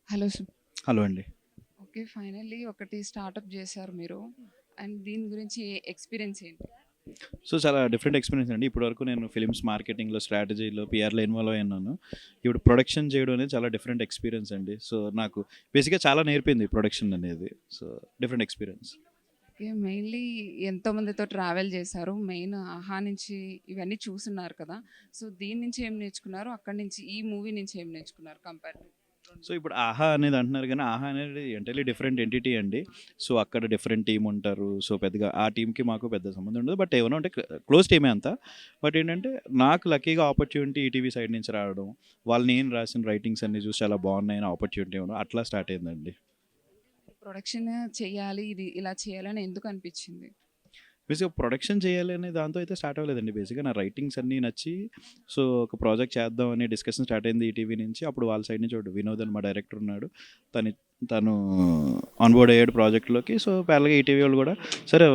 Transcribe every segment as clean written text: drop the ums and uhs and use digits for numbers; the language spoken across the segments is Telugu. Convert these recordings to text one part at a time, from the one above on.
హలో సు హలో అండి. ఓకే. ఫైనల్లీ ఒకటి స్టార్టప్ జేశారు మీరు. అండ్ దీని గురించి ఎక్స్‌పీరియన్స్ ఏంటి? చాలా డిఫరెంట్ ఎక్స్‌పీరియన్స్ అండి. ఇప్పటివరకు నేను ఫిల్మ్స్ మార్కెటింగ్‌లో, స్ట్రాటజీలో, పీఆర్‌లో ఇన్వాల్వ్ అయ్యున్నాను. ఇప్పుడు ప్రొడక్షన్ చేయడం అనేది చాలా డిఫరెంట్ ఎక్స్‌పీరియన్స్ అండి. నాకు బేసిక్‌గా చాలా నేర్పింది ప్రొడక్షన్ అనేది. So, different experience. Okay. Mainly ఎంతోమందితో ట్రావెల్ జేశారు. మెయిన్ 'ఆహా' నుంచి ఇవన్నీ చూసున్నారు కదా! సో, దీని నుంచి ఏం నేర్చుకున్నారు? అక్కడి నుంచి ఈ మూవీ నుంచి ఏం నేర్చుకున్నారు కంపేర్ టు 2? ఇప్పుడు 'ఆహా' అనేది అంటున్నారు గానీ, 'ఆహా' అనేది ఎంటైర్‌లీ డిఫరెంట్ ఎంటిటీ అండి. అక్కడ డిఫరెంట్ టీమ్ ఉంటారు. పెద్దగా ఆ టీమ్‌కి మాకు పెద్ద సంబంధం ఉండదు. బట్ ఏమన్నా అంటే క్లోజ్ టీమే అంతా. బట్ ఏంటంటే, నాకు లక్కీగా ఆపర్చునిటీ ఈటీవీ సైడ్ నుంచి రావడం, వాళ్ళు నేను రాసిన రైటింగ్స్ అన్నీ చూసి చాలా బాగున్నాయని ఆపర్చునిటీ ఇవ్వడం అట్లా స్టార్ట్ అయిందండి. ప్రొడక్షన్ చేయాలి, ఇది ఇలా చేయాలని ఎందుకు అనిపిచ్చింది? బేసిక్‌గా ప్రొడక్షన్ చేయాలి అనే దాంతో అయితే స్టార్ట్ అవ్వలేదండి. బేసిక్‌గా నా రైటింగ్స్ అన్నీ నచ్చి, ఒక ప్రాజెక్ట్ చేద్దాం అనే డిస్కషన్ స్టార్ట్ అయింది ఈటీవీ నుంచి. అప్పుడు వాళ్ళ సైడ్ నుంచి ఒకటి వినోద్ అని మా డైరెక్టర్ ఉన్నాడు. తను తను ఆన్‌బోర్డ్ అయ్యాడు ప్రాజెక్ట్‌లోకి. ప్యారలల్‌గా ఈటీవీ వాళ్ళు కూడా సరే,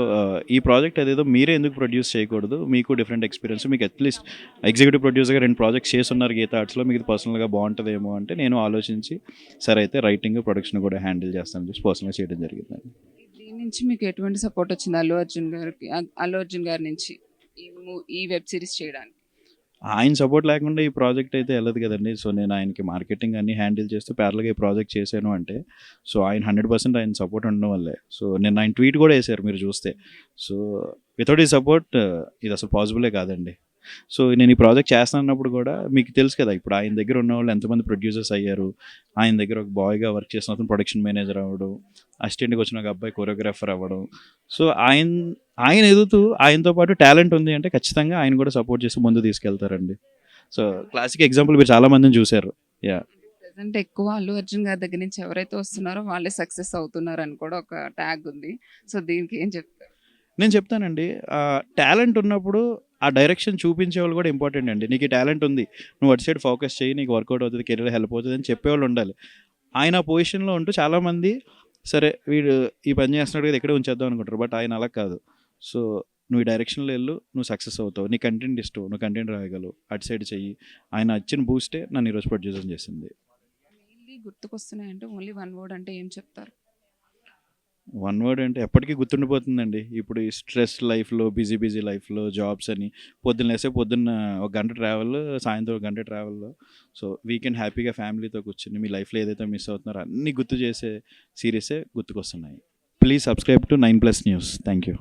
ఈ ప్రాజెక్ట్ అదేదో మీరే ఎందుకు ప్రొడ్యూస్ చేయకూడదు? మీకు డిఫరెంట్ ఎక్స్‌పీరియన్స్, మీకు అట్‌లీస్ట్ ఎగ్జిక్యూటివ్ ప్రొడ్యూసర్‌గా 2 ప్రాజెక్ట్స్ చేసున్నారు గీత ఆర్ట్స్‌లో, మీకు ఇది పర్సనల్‌గా బాగుంటదేమో అంటే, నేను ఆలోచించి సరే అయితే రైటింగ్, ప్రొడక్షన్ కూడా హ్యాండిల్ చేస్తానని చెప్పి పర్సనల్‌గా చేయడం జరిగిందండి. దీని నుంచి మీకు ఎటువంటి సపోర్ట్ వచ్చింది అల్లు అర్జున్ గారి నుంచి ఈ వెబ్ సీరీస్ చేయడానికి? ఆయన సపోర్ట్ లేకుండా ఈ ప్రాజెక్ట్ అయితే ఎళ్ళదు కదండీ. నేను ఆయనకి మార్కెటింగ్ అన్నీ హ్యాండిల్ చేస్తూ ప్యారలల్‌గా ఈ ప్రాజెక్ట్ చేశాను అంటే, ఆయన 100% ఆయన సపోర్ట్ ఉండడం వల్లే. నిన్న ఆయన ట్వీట్ కూడా ఏశారు మీరు చూస్తే. సో, వితౌట్ హిస్ సపోర్ట్ ఇది అసలు పాసిబులే కాదండి. నేను ఈ ప్రాజెక్ట్ చేస్తానన్నప్పుడు కూడా మీకు తెలుసు కదా! ఇప్పుడు ఆయన దగ్గర ఉన్నవాళ్ళు ఎంతమంది ప్రొడ్యూసర్స్ అయ్యారు. ఆయన దగ్గర ఒక బాయ్‌గా వర్క్ చేసిన అతను ప్రొడక్షన్ మేనేజర్ అవ్వడం, అసిస్టెంట్‌గా వచ్చిన ఒక అబ్బాయి కొరియోగ్రాఫర్ అవ్వడం. సో, ఆయన ఆయన ఎదుగుతూ ఆయనతో పాటు టాలెంట్ ఉంది అంటే ఖచ్చితంగా ఆయన కూడా సపోర్ట్ చేసి ముందుకు తీసుకెళ్తారండి. సో, క్లాసిక్ ఎగ్జాంపుల్ మీరు చాలా మందిని చూసారు. యాహ్! ప్రెజెంట్ ఎక్కువ అల్లు అర్జున్ గారి దగ్గర నుంచి ఎవరైతే వస్తున్నారో వాళ్ళే సక్సెస్ అవుతున్నారని కూడా ఒక ట్యాగ్ ఉంది. సో, దీనికి ఏం చెప్తారు? నేను చెప్తానండి. టాలెంట్ ఉన్నప్పుడు ఆ డైరెక్షన్ చూపించేవాళ్ళు కూడా ఇంపార్టెంట్ అండి. నీకు ఈ టాలెంట్ ఉంది. నువ్వు అటు సైడ్ ఫోకస్ చెయ్యి. నీకు వర్కౌట్ అవుతది. కెరీర్‌లో హెల్ప్ అవుతది అని చెప్పేవాళ్ళు ఉండాలి. ఆయన ఆ పొజిషన్‌లో ఉంటూ చాలామంది సరే వీడు ఈ పని చేస్తున్నాడు కదా! ఇక్కడే ఉంచేద్దాం అనుకుంటారు. బట్ ఆయన అలా కాదు. సో, నువ్వు ఈ డైరెక్షన్‌లో ఎళ్ళు. నువ్వు సక్సెస్ అవుతావు. నీ కంటెంట్ ఇష్టం. నువ్వు కంటెంట్ రాయగలవు. అటు సైడ్ చెయ్యి. ఆయన ఇచ్చిన బూస్టే నన్ను ఈరోజు ప్రొడ్యూసర్‌ని చేసింది. మెయిన్‌లీ గుర్తుకొస్తున్నాయంటే ఓన్లీ వన్ వర్డ్ అంటే ఏం చెప్తారు? వన్ వర్డ్ అంటే ఎప్పటికీ గుర్తుండిపోతుందండి. ఇప్పుడు ఈ స్ట్రెస్ లైఫ్‌లో, బిజీ లైఫ్‌లో జాబ్స్ అని పొద్దున్న ఒక గంట ట్రావెల్, సాయంత్రం ఒక గంట ట్రావెల్‌లో వీకెండ్ హ్యాపీగా ఫ్యామిలీతో కూర్చొని మీ లైఫ్‌లో ఏదైతే మిస్ అవుతున్నారో అన్నీ గుర్తు చేసే సీరీసే గుర్తుకొస్తున్నాయి. Please subscribe to 9+ news. Thank you.